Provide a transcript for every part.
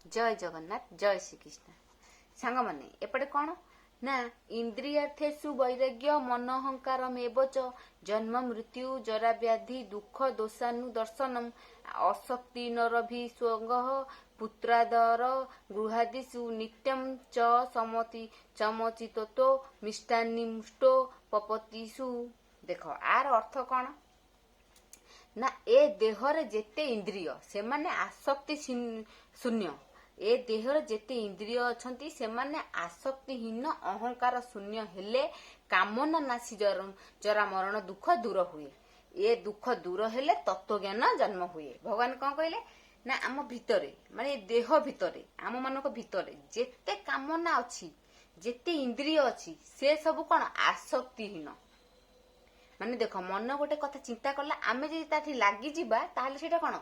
जय जगन्नाथ जय श्रीकृष्ण सांग माने एपटे कौन ना इंद्रियार्थेषु वैराग्य मनोहंकारमेव च जन्म मृत्यु जरा व्याधि दुख दोषानुदर्शनम असक्ति नरभिस्वंग पुत्रादर गृहादिषु नित्यं च समति चमचितो मिष्टान्निमुष्टो पपतिषु। देख आर अर्थ कौन ना ए देहरे जेते इंद्रिय से माने आसक्ति शून्य ए देहर जेते इंद्रिय अछंती से माने आसक्तिहीन अहंकार शून्य हेले कामना नासी जरा मरण दुख दूर हुए। ए दुख दूर हेले तत्व ज्ञान जन्म हुए। भगवान कौन कहले ना आम भितरे माने देह भितरे आम मानक भितरे जेते कामना अछि जेते इंद्रिय अछि से सब कौन आसक्तिहीन माने देख मन गोटे कथा चिंता कला आमे जदि ताठी लागि जिबा ताहले सेटा कौन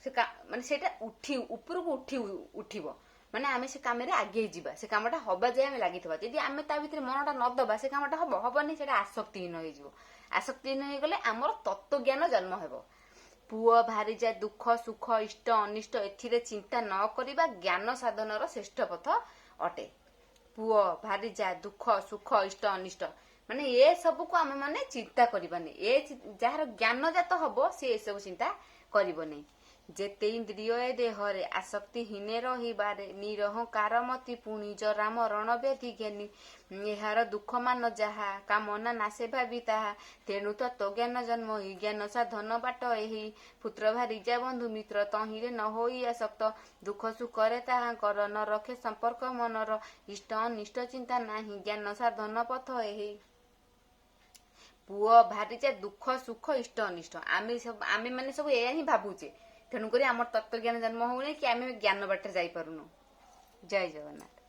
से माने सेटा उठी ऊपर को उठिबो माने आमे से काम रे आगे जिबा से कामटा हबा जाय आमे लागिथबा जदि आमे ता भितर मनटा न दबा से कामटा हबनी सेटा आसक्तिहीन होई जिवो। आसक्तिहीन होई गले हमर तत्व ज्ञान जन्म हेबो। पुओ भारी जा दुख सुख इष्ट अनिष्ट एथिरे चिंता न करिबा ज्ञान साधनर श्रेष्ठ पथ अटे। पुओ भारी जा दुख सुख इष्ट अनिष्ट माने ए सब को आमे माने चिंता करिबानी ए जार ज्ञान जात हबो से ए सब चिंता करिबोनी। जेते इंद्रिय देहरे आसक्तिहीन रहिबारे निरहंकार मति पुणी जरा मरण व्याधि ज्ञानी एहार दुख मान जाहा कामना नासे भावी ताहा तेणु तत्व ज्ञान जन्म ज्ञान साधन बाट एही पुत्र भारी जा बंधु मित्र तहिरे न होई आसक्त दुख सुखरे ताहाकर न रखे संपर्क मनर इष्ट अनिष्ट चिंता नाही ज्ञान साधन पथ एही। पुओ भारी जा दुख सुख इष्ट अनिष्ट आमे माने सब एया ही भाबुचे तेणुक आम तत्व ज्ञान जन्म होने कि आम ज्ञान बाटे जाई पारुनु। जय जगन्नाथ।